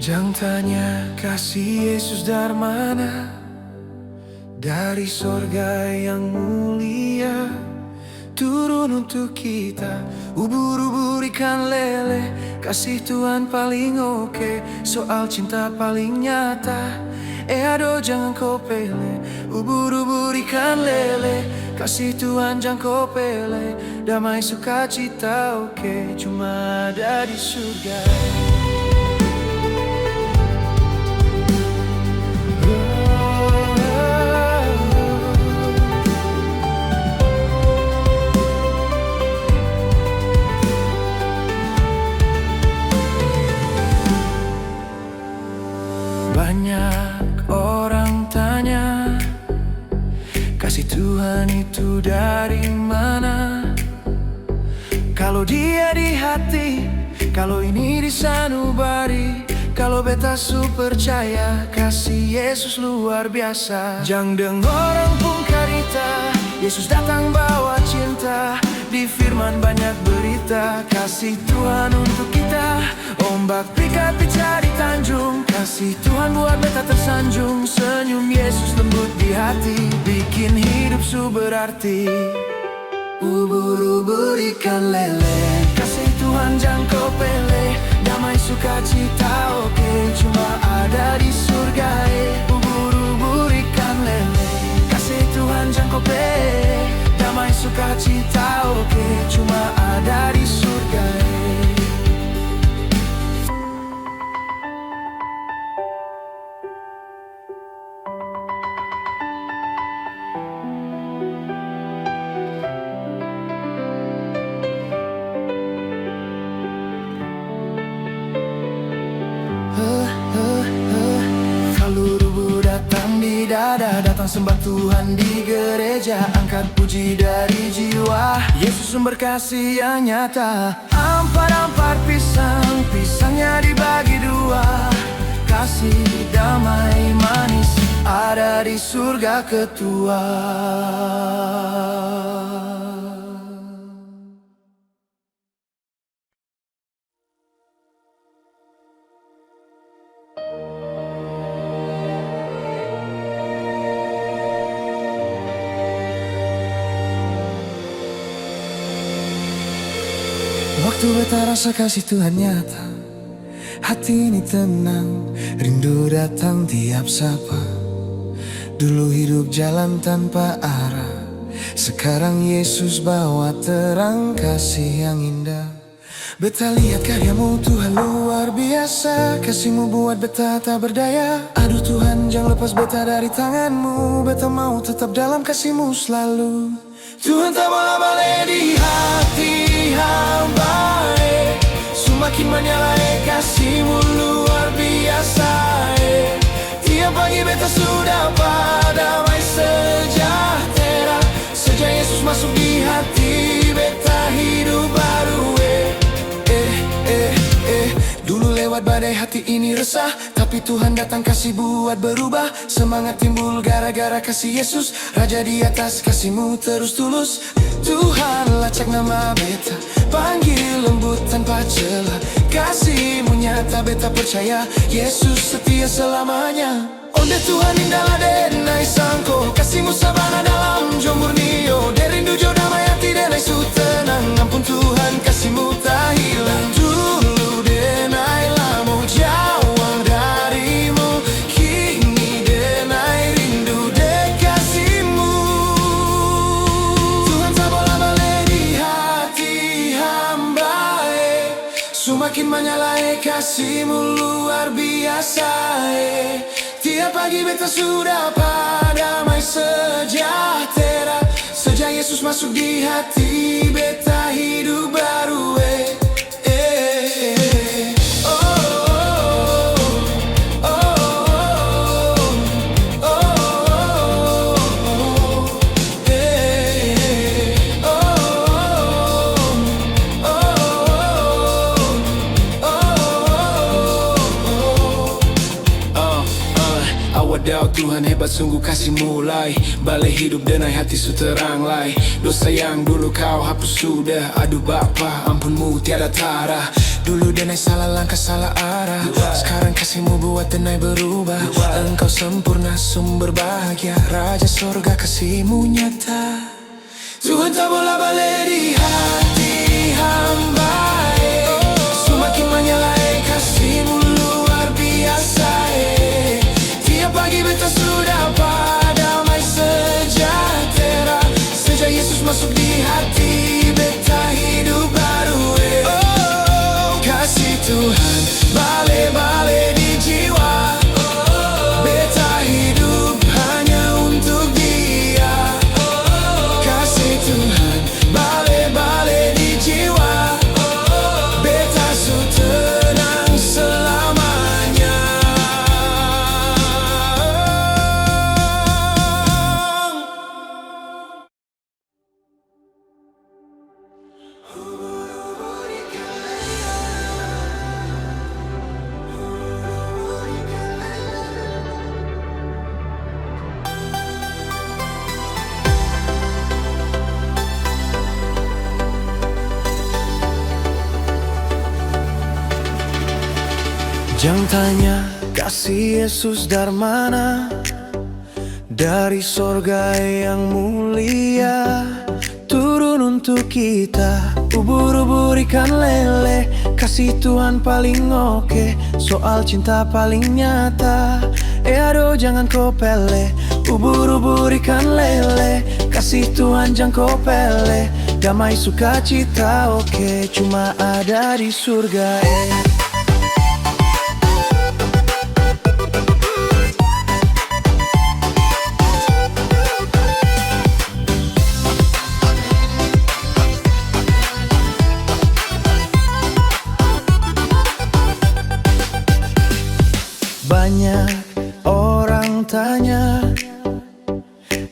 Jangan tanya kasih Yesus dari mana, dari sorga yang mulia turun untuk kita. Ubur-ubur ikan lele, kasih Tuhan paling oke, soal cinta paling nyata. Aduh jangan kau pele, ubur-ubur ikan lele, kasih Tuhan jangan kau pele. Damai sukacita oke, cuma ada di surga. Banyak orang tanya, kasih Tuhan itu dari mana? Kalau dia di hati, kalau ini di sanubari, kalau beta su percaya kasih Yesus luar biasa. Jangan dengar orang pun karita, Yesus datang bawa cinta. Di firman banyak berita, kasih Tuhan untuk kita. Ombak pikat pica di tanjung, kasih Tuhan buat beta tersanjung. Senyum Yesus lembut di hati, bikin hidup su berarti. Ubur-ubur ikan lele, kasih Tuhan jangan kau pele. Damai sukacita oke, cuma ada di surga. Ubur-ubur ikan lele, kasih Tuhan jangan kau pele. Damai sukacita oke, cuma ada di surga. Kalau rubuh datang di dada, datang sembah Tuhan di gereja, angkat puji dari jiwa. Yesus sumber kasih yang nyata. Ampar-ampar pisang, pisangnya dibagi dua. Kasih damai manis ada di surga ketua. Waktu beta rasa kasih Tuhan nyata, hati ini tenang, rindu datang tiap sapa. Dulu hidup jalan tanpa arah, sekarang Yesus bawa terang kasih yang indah. Beta lihat karyamu Tuhan luar biasa, kasihmu buat beta tak berdaya. Aduh Tuhan jangan lepas beta dari tanganmu, beta mau tetap dalam kasihmu selalu. Tuhan tak boleh balik di hati hamba, semakin menyala kasihmu luar biasa. Tiap pagi beta sudah pada damai sejahtera, sejak Yesus masuk di hati beta hidup baru. Dulu lewat badai hati ini resah, tapi Tuhan datang kasih buat berubah. Semangat timbul gara-gara kasih Yesus, Raja di atas kasihmu terus tulus. Tuhan lacak nama beta, panggil lembut tanpa celah. Kasihmu nyata beta percaya, Yesus setia selamanya. Onde Tuhan indahlah denai sangko, kasihmu sabana dalam jomurnio. Derindu jo damai hati denai su tenang, ampun Tuhan kasihmu tak hilang. Dulu denai lamo jauh darimu, kini denai rindu dek kasihmu. Tuhan tak boleh balik di hati hamba, semakin menyala kasihmu luar biasa. Tiap pagi beta sudah pada damai sejahtera, sejak Yesus masuk di hati beta hidup baru. wadaw Tuhan hebat sungguh kasih mulai. Balik hidup denai hati su terang lai. Dosa yang dulu kau hapus sudah. Aduh Bapa ampunmu tiada tara. Dulu denai salah langkah salah arah. Sekarang kasihmu buat denai berubah. Engkau sempurna sumber bahagia. Raja sorga kasihmu nyata. Tuhan tak bola balik di hati hamba. Semakin menyalai kasihmu luar biasa. Tiap pagi beta sudah damai sejahtera. Sejak Yesus masuk di hati beta hidup baru. Kasih Tuhan balik-balik di jiwa. Beta hidup hanya untuk Dia. Kasih Tuhan balik-balik di jiwa. Beta su tenang selamanya. Jangan tanya kasih Yesus dari mana. Dari sorga yang mulia turun untuk kita. Ubur-ubur ikan lele. Kasih Tuhan paling oke. Soal cinta paling nyata. Aduh jangan kau pele. Ubur-ubur ikan lele. Kasih Tuhan jangan kau pele. Damai sukacita oke. Cuma ada di surga. Banyak orang tanya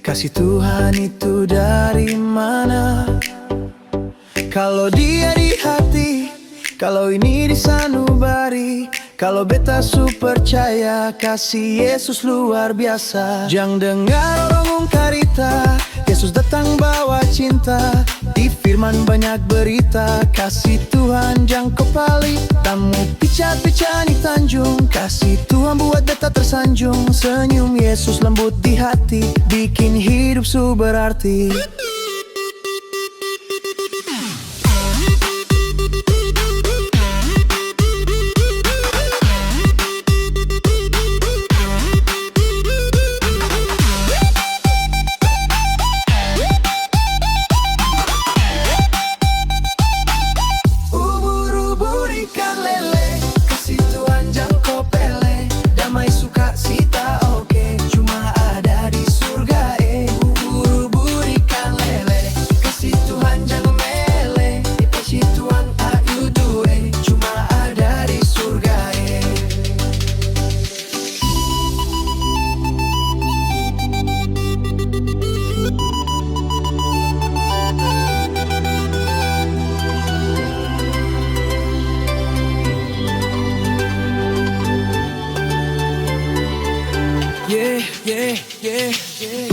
kasih Tuhan itu dari mana. Kalau Dia di hati, kalau ini di sanubari. Kalau beta su percaya kasih Yesus luar biasa. Jangan dengar orang ungkarita, Yesus datang bawa cinta. Di firman banyak berita, kasih Tuhan jangan kepali. Tamu picat-picat di Tanjung, kasih Tuhan buat beta tersanjung. Senyum Yesus lembut di hati, bikin hidup su berarti.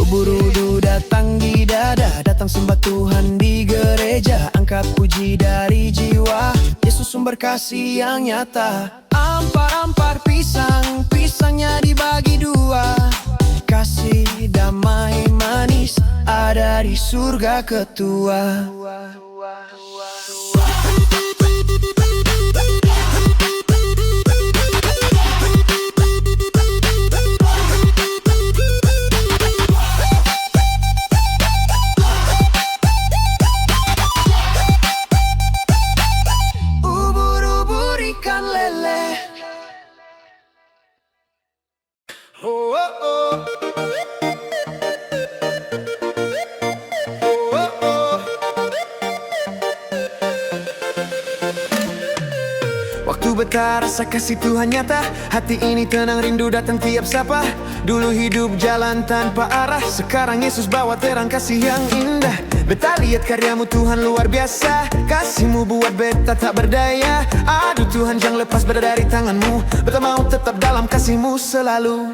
Ubur-ubur datang di dada, datang sembah Tuhan di gereja. Angkat puji dari jiwa, Yesus sumber kasih yang nyata. Ampar-ampar pisang, pisangnya dibagi dua. Kasih damai manis ada di surga ketua. Waktu beta rasa kasih Tuhan nyata, hati ini tenang rindu datang tiap sapa. Dulu hidup jalan tanpa arah, sekarang Yesus bawa terang kasih yang indah. Beta lihat karyamu Tuhan luar biasa, kasihmu buat beta tak berdaya. Aduh Tuhan jangan lepas berada dari tanganmu, beta mau tetap dalam kasihmu selalu.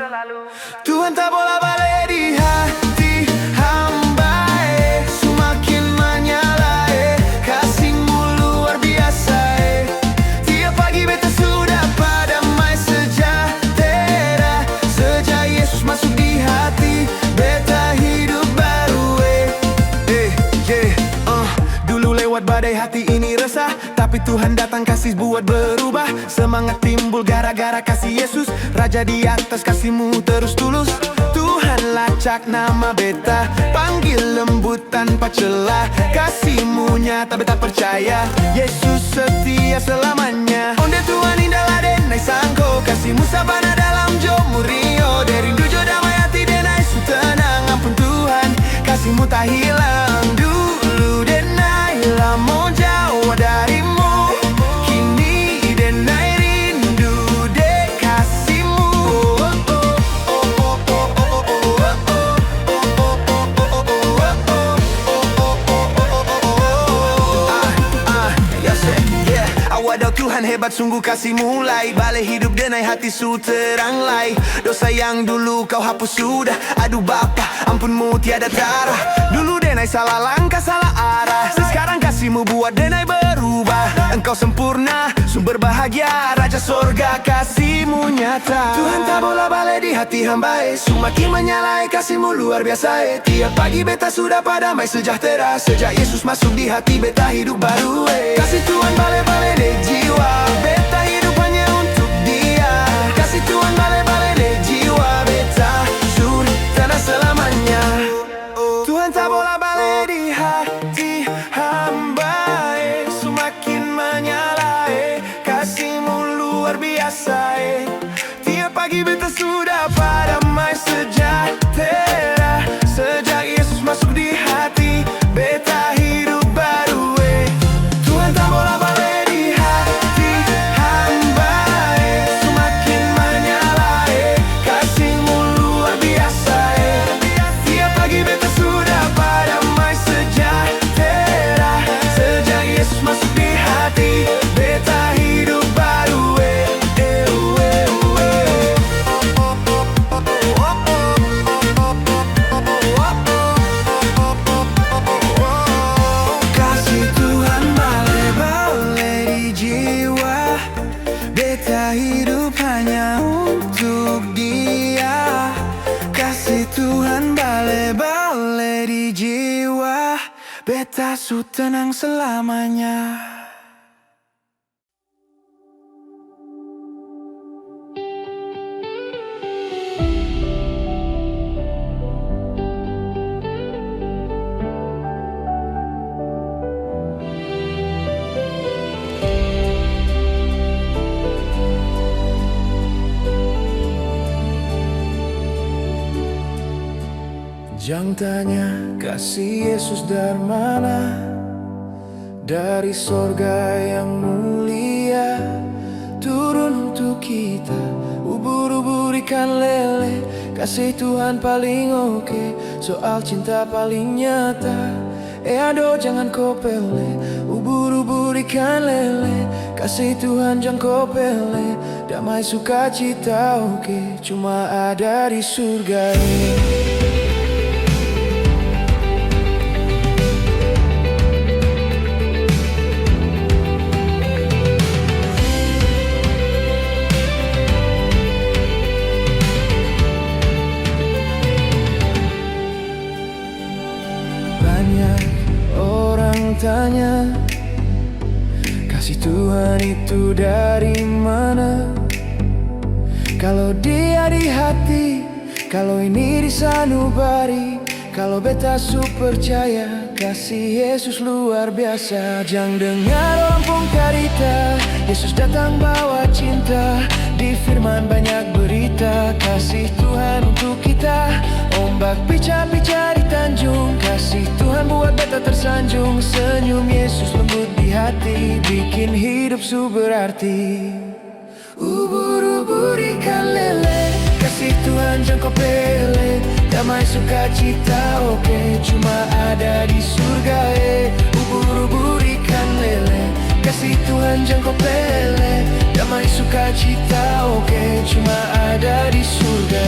Tuhan tak bola balik di hati hamba, semakin menyala, kasihmu luar biasa. Tiap pagi beta sudah padamai sejahtera, sejak Yesus masuk di hati, beta hidup baru. Dulu lewat badai hati ini resah, tapi Tuhan datang kasih buat berubah. Semangat timbul gara-gara kasih Yesus, Raja di atas kasihmu terus tulus. Tuhan lacak nama beta, panggil lembut tanpa celah. Kasihmu nyata beta percaya, Yesus setia selamanya. Onde Tuhan indah denai sangko, kasihmu sabana dalam jomu rio. Dari rindu jo damai hati denai su tenang. Ampun Tuhan, kasihmu tak hilang dulu denai lamo jauh darimu. Kini denai rindu dek kasihmu. Wadaw Tuhan hebat sungguh kasih mulai, balik hidup denai hati su terang lai. Dosa yang dulu kau hapus sudah, aduh Bapa ampunmu tiada tara. Dulu denai salah langkah salah arah, sekarang kasihmu buat denai berubah. Engkau sempurna, sumber bahagia, Raja sorga kasihmu nyata. Tuhan tak bola balik di hati hamba, semakin menyalai kasihmu luar biasa. Tiap pagi beta sudah padamai sejahtera, sejak Yesus masuk di hati beta hidup baru. Kasih Tuhan balik-balik di jiwa, beta hidup hanya untuk Dia. Kasih Tuhan balik-balik di jiwa, beta suri tanah selamanya. Tuhan tak bola balik di hati hamba, semakin menyala, kasihmu luar biasa. Tiap pagi beta sudah padamai sejahtera, sejak Yesus masuk di hati, beta hidup baru. Tuhan tak bola balik di hati hamba, semakin menyala, kasihmu luar biasa. Tiap pagi beta sudah padamai sejahtera, sejak Yesus masuk di hati, beta hidup baru. Kasih Tuhan balik-balik di jiwa, beta hidup hanya untuk Dia. Kasih Tuhan balik-balik di jiwa, beta su tenang selamanya. Jangan tanya kasih Yesus dari mana, dari sorga yang mulia, turun untuk kita. Ubur-ubur ikan lele, kasih Tuhan paling oke, soal cinta paling nyata. Aduh jangan kau pele, ubur-ubur ikan lele, kasih Tuhan jangan kau pele. Damai sukacita oke, cuma ada di surga ini. Tanya, kasih Tuhan itu dari mana? Kalau Dia di hati, kalau ini di sanubari, kalau beta su percaya, kasih Yesus luar biasa. Jangan dengar lampung karita, Yesus datang bawa cinta. Di firman banyak berita, kasih Tuhan untuk kita. Ombak pica-pica di tanjung, kasih Tuhan buat beta tersanjung. Senyum Yesus lembut di hati, bikin hidup su berarti. Ubur-ubur ikan lele, kasih Tuhan jangan kau pele. Damai sukacita oke, cuma ada di surga ubur-ubur ikan lele, kasih Tuhan jangkau pele. Damai sukacita oke, cuma ada di surga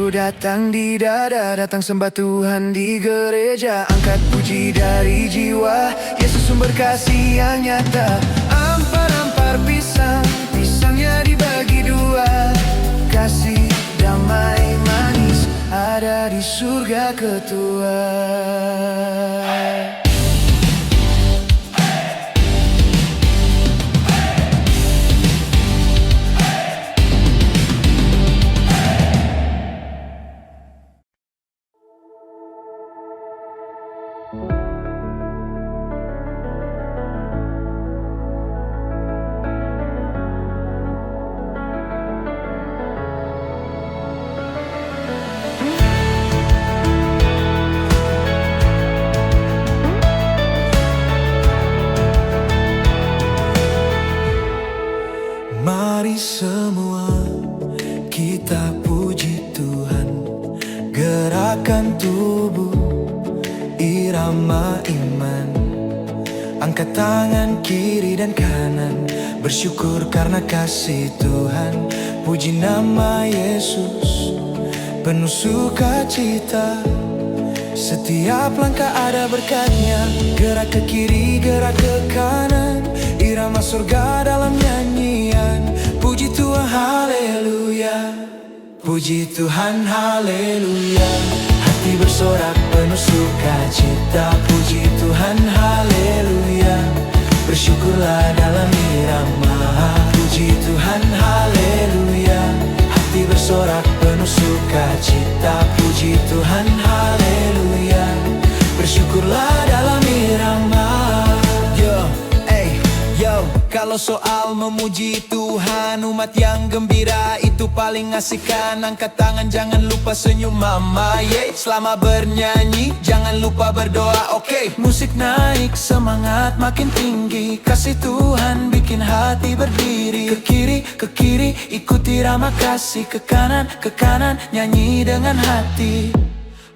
datang di dada, datang sembah Tuhan di gereja. Angkat puji dari jiwa, Yesus sumber kasih yang nyata. Ampar-ampar pisang, pisangnya dibagi dua. Kasih damai manis ada di surga ketua. Mari semua kita puji Tuhan, gerakan tubuh, irama iman. Angkat tangan kiri dan kanan, bersyukur karena kasih Tuhan. Puji nama Yesus, penuh sukacita. Setiap langkah ada berkatnya, gerak ke kiri, gerak ke kanan. Irama surga dalam nyanyian. Puji Tuhan, haleluya. Puji Tuhan, haleluya. Hati bersorak penuh sukacita. Puji Tuhan, haleluya. Bersyukurlah dalam irama. Puji Tuhan, haleluya. Hati bersorak penuh sukacita. Puji Tuhan, haleluya. Bersyukurlah dalam irama. Kalau soal memuji Tuhan, umat yang gembira itu paling asik kan. Angkat tangan jangan lupa senyum mama, yeah. Selama bernyanyi jangan lupa berdoa, oke. Musik naik, semangat makin tinggi. Kasih Tuhan bikin hati berdiri. Ke kiri, ikuti irama kasih. Ke kanan, nyanyi dengan hati.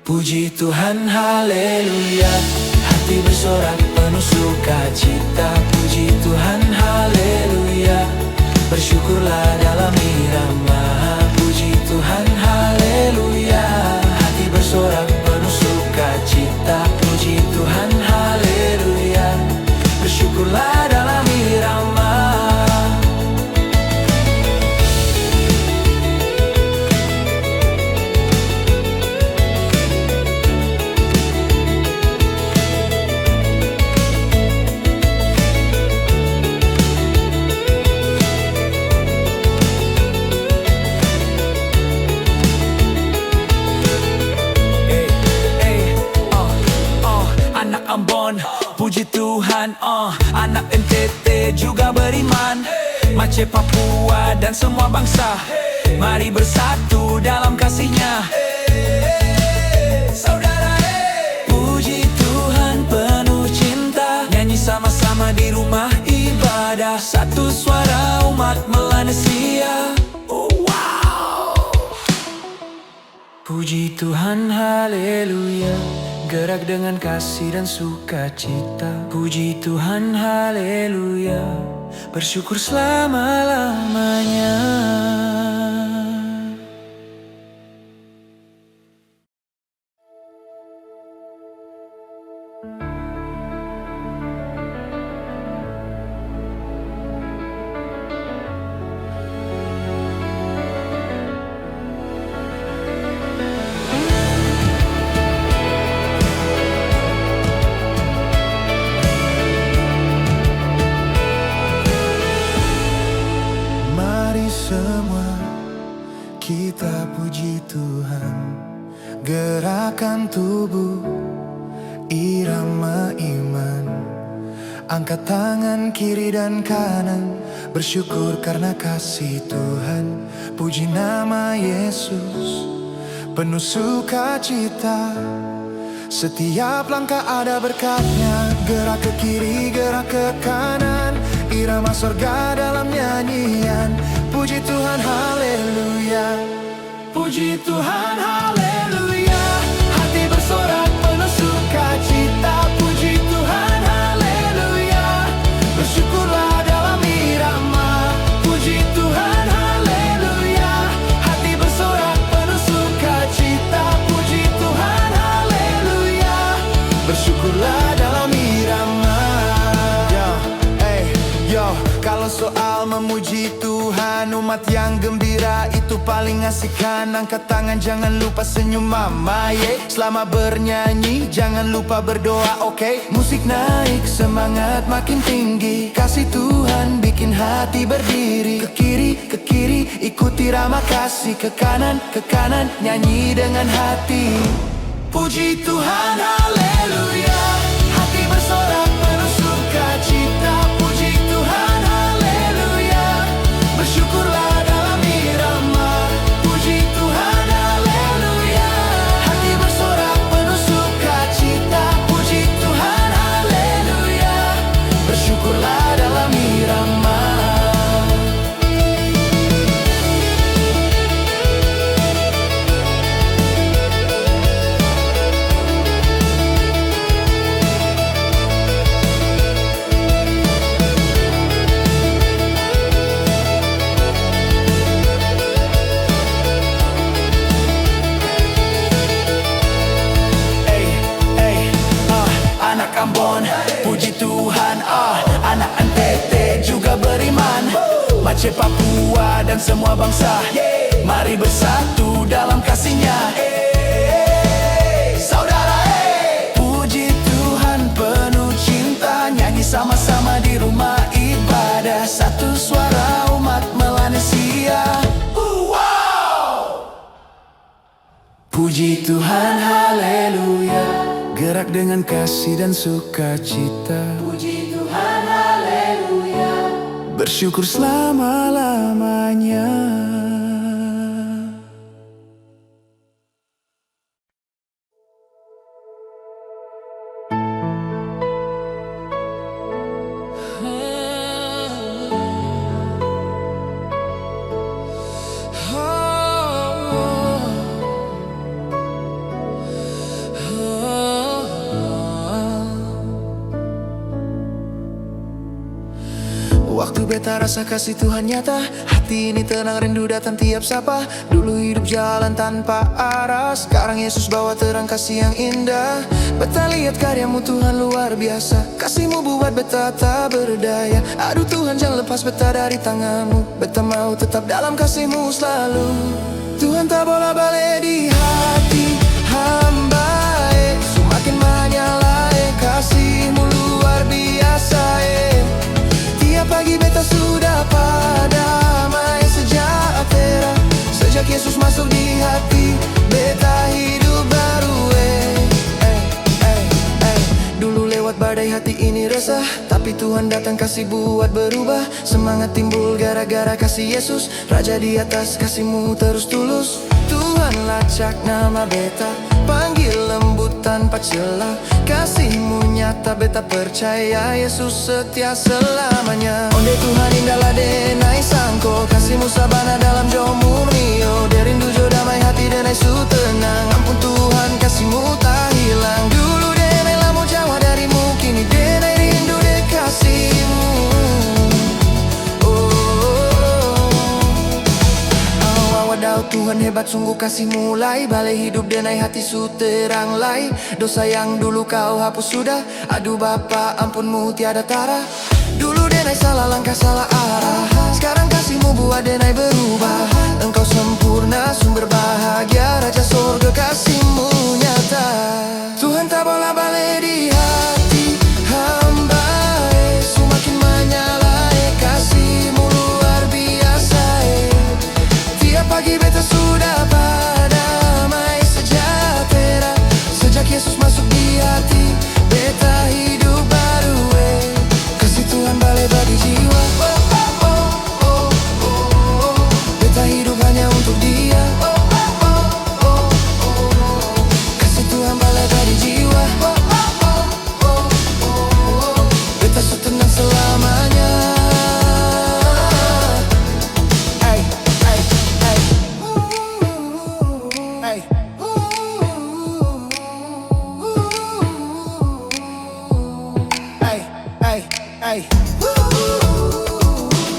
Puji Tuhan, haleluya. Hati bersorak penuh sukacita. Puji Tuhan, haleluya. Bersyukurlah dalam irama. Puji Tuhan, haleluya. Hati bersorak penuh sukacita. Puji Tuhan, haleluya. Bersyukurlah dalam irama. Puji Tuhan, anak NTT juga beriman. Aceh, Papua dan semua bangsa, mari bersatu dalam kasih-Nya. Saudara, puji Tuhan penuh cinta. Nyanyi sama-sama di rumah ibadah. Satu suara umat Melanesia. Oh, wow. Puji Tuhan, haleluya. Gerak dengan kasih dan sukacita. Puji Tuhan, haleluya. Bersyukur selama-lamanya. Tuhan. Gerakan tubuh, irama iman. Angkat tangan kiri dan kanan, bersyukur karena kasih Tuhan. Puji nama Yesus, penuh sukacita. Setiap langkah ada berkatnya. Gerak ke kiri, gerak ke kanan, irama sorga dalam nyanyian. Puji Tuhan, haleluya. Puji Tuhan, haleluya. Hati bersorak penuh sukacita. Puji Tuhan, haleluya. Bersyukurlah dalam irama. Puji Tuhan, haleluya. Hati bersorak penuh sukacita. Puji Tuhan, haleluya. Bersyukurlah dalam irama. Kalau soal memuji Tuhan, umat yang gembira itu paling asik-an. Angkat tangan, jangan lupa senyum mama, yeah. Selama bernyanyi, jangan lupa berdoa, oke? Musik naik, semangat makin tinggi. Kasih Tuhan bikin hati berdiri. Ke kiri, ikuti irama kasih. Ke kanan, nyanyi dengan hati. Puji Tuhan, haleluya. Hati bersorak penuh sukacita. Puji Tuhan, haleluya. Bersyukurlah dalam irama. Puji Tuhan, haleluya. Hati bersorak penuh sukacita. Puji Tuhan, haleluya. Bersyukurlah dalam irama. Anak Ambon, puji Tuhan, anak NTT juga beriman. Aceh, Papua dan semua bangsa, mari bersatu dalam kasih-Nya. Saudara, puji Tuhan penuh cinta. Nyanyi sama-sama di rumah ibadah. Satu suara umat Melanesia. Puji Tuhan, haleluya. Gerak dengan kasih dan sukacita. Puji Tuhan, haleluya. Bersyukur selama-lamanya. Waktu beta rasa kasih Tuhan nyata, hati ini tenang, rindu datang tiap sapa. Dulu hidup jalan tanpa arah, sekarang Yesus bawa terang kasih yang indah. Beta lihat karyamu Tuhan luar biasa, kasih-Mu buat beta tak berdaya. Aduh Tuhan, jangan lepas beta dari tangan-Mu. Beta mau tetap dalam kasih-Mu selalu. Tuhan tak bola balik di hati hamba, semakin menyala, kasih-Mu luar biasa. Tiap pagi beta sudah padamai sejahtera. Sejak Yesus masuk di hati, beta hidup baru. Dulu lewat badai hati ini resah, tapi Tuhan datang kasih buat berubah. Semangat timbul gara-gara kasih Yesus. Raja di atas, kasih-Mu terus tulus. Tuhan lacak nama beta, panggil lembut tanpa celah. Kasih-Mu nyata, beta percaya Yesus setia selamanya. Onde Tuhan indahlah denai sangko, kasih-Mu sabana dalam jo murnio. Derindu jo damai hati denai su tenang. Ampun Tuhan, kasih-Mu tak hilang. Dulu denai lamu jauh darimu, kini denai rindu de kasih-Mu. Wadaw Tuhan hebat sungguh, kasih mulai balai hidup denai hati su terang lai. Dosa yang dulu Kau hapus sudah, aduh Bapa ampun-Mu tiada tara. Dulu denai salah langkah salah arah, sekarang kasih-Mu buat denai berubah. Engkau sempurna sumber bahagia, Raja sorga kasih-Mu nyata. Tuhan tak bola balik di hati hamba, semakin menyala, kasih-Mu luar biasa. Tiap pagi beta sudah padam, ay. Ay, ay, ay.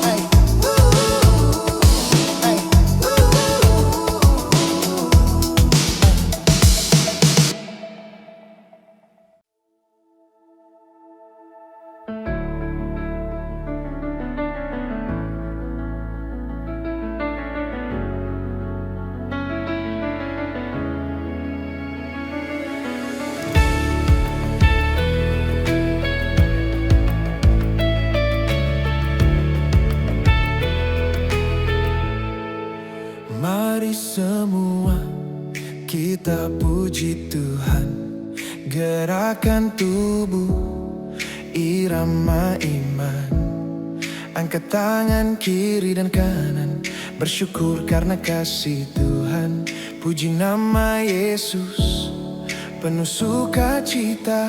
Ay. Ay. Mari semua kita puji Tuhan, gerakan tubuh, irama iman. Angkat tangan kiri dan kanan, bersyukur karena kasih Tuhan. Puji nama Yesus, penuh sukacita.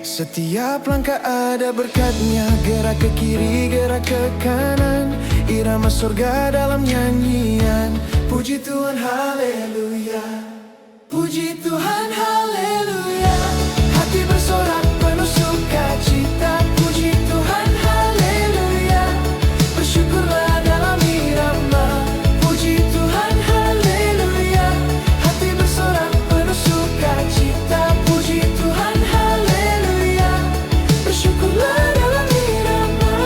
Setiap langkah ada berkatnya, gerak ke kiri, gerak ke kanan, irama surga dalam nyanyian. Puji Tuhan, haleluya. Puji Tuhan, haleluya. Hati bersorak penuh sukacita. Puji Tuhan, haleluya. Bersyukurlah dalam irama. Puji Tuhan, haleluya. Hati bersorak penuh sukacita. Puji Tuhan, haleluya. Bersyukurlah dalam irama.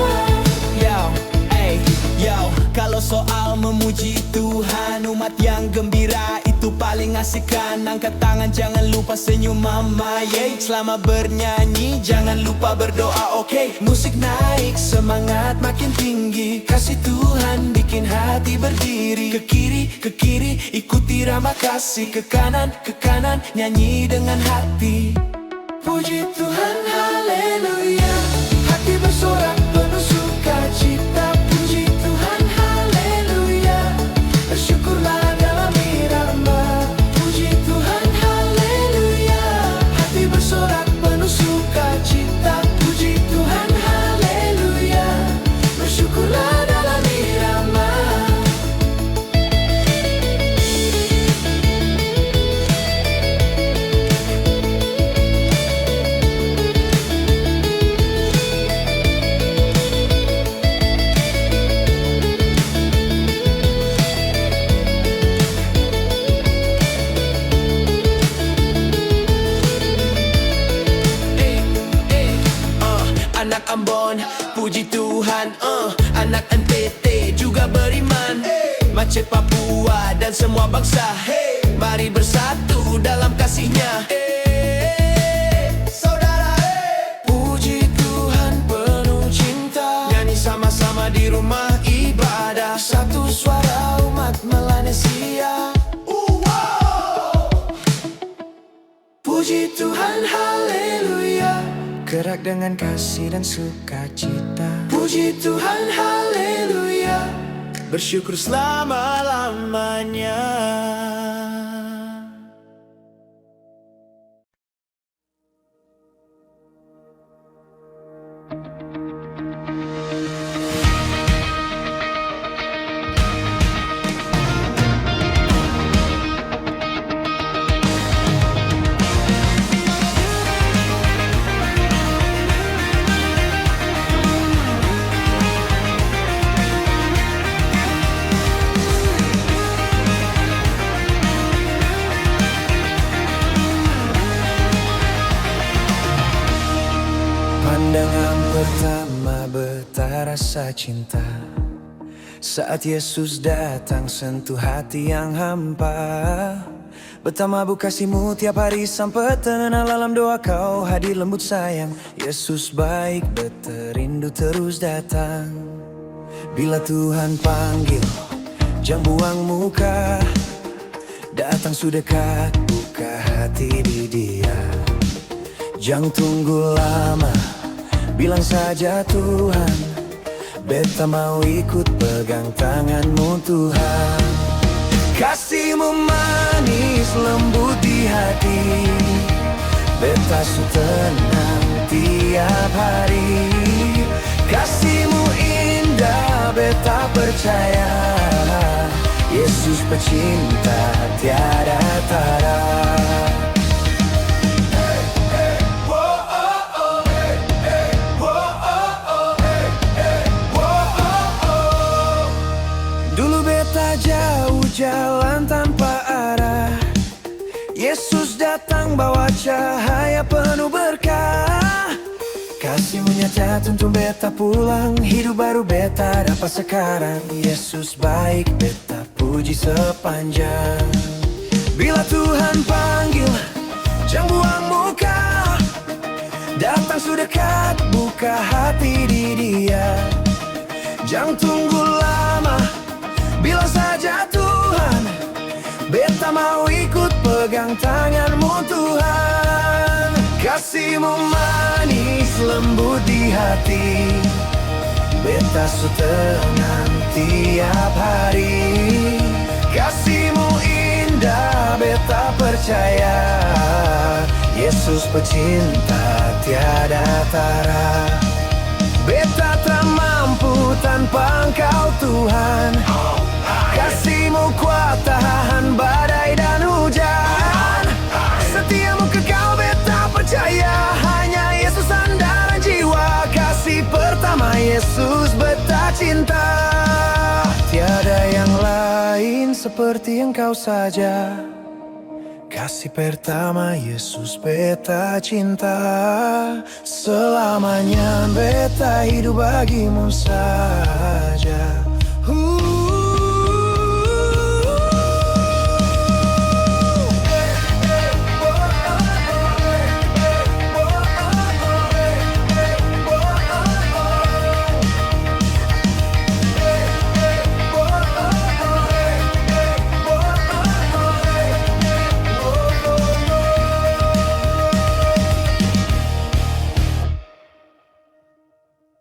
Yo, kalau soal memuji Tuhan, umat yang gembira itu paling asik kan. Angkat tangan, jangan lupa senyum mama, yeah. Selama bernyanyi, jangan lupa berdoa, oke. Musik naik, semangat makin tinggi. Kasih Tuhan bikin hati berdiri. Ke kiri, ikuti irama kasih. Ke kanan, nyanyi dengan hati. Puji Tuhan, haleluya. Hati bersorak penuh sukacita. Puji Tuhan, haleluya. Bersyukurlah dalam irama. Puji Tuhan, haleluya. Hati bersorak penuh sukacita. Puji Tuhan, haleluya. Bersyukurlah dalam irama. Anak Ambon, puji Tuhan, anak NTT juga beriman. Macet Papua dan semua bangsa, mari bersatu dalam kasih-Nya. Saudara, Puji Tuhan penuh cinta. nyanyi sama-sama di rumah ibadah. Satu suara umat Melanesia. Puji Tuhan, haleluya. Gerak dengan kasih dan sukacita. Puji Tuhan, haleluya. Bersyukur selama-lamanya. Pandangan pertama betah rasa cinta. Saat Yesus datang sentuh hati yang hampa. Betapa mabuk kasih-Mu tiap hari sampai tenang dalam doa Kau hadir lembut sayang. Yesus baik berterindu terus datang. Bila Tuhan panggil jangan buang muka. Datang sudah dekat, buka hati di Dia. Jangan tunggu lama, bilang saja Tuhan, beta mau ikut pegang tangan-Mu Tuhan. Kasih-Mu manis lembut di hati, beta su tenang tiap hari. Kasih-Mu indah, beta percaya, Yesus pecinta tiada Betara. Dulu beta jauh jalan tanpa arah, Yesus datang bawa cahaya penuh berkah. Kasihmu nyata tuntun beta pulang, hidup baru beta dapat sekarang. Yesus baik, beta puji sepanjang. Bila Tuhan panggil, jangan buang muka, datang sudah dekat, buka hati di Dia. Jangan tunggu lama, bila saja Tuhan, beta mau ikut pegang tanganmu Tuhan. Kasihmu manis lembut di hati, beta su tenang tiap hari. Kasihmu indah, beta percaya, Yesus pecinta tiada tara. Beta tak mampu tanpa Engkau Tuhan, kasihmu kuat tahan badai dan hujan. Setiamu kekal beta percaya, hanya Yesus sandaran jiwa. Kasih pertama Yesus beta cinta, tiada yang lain seperti Engkau saja. Kasih pertama Yesus beta cinta, selamanya beta hidup bagimu saja.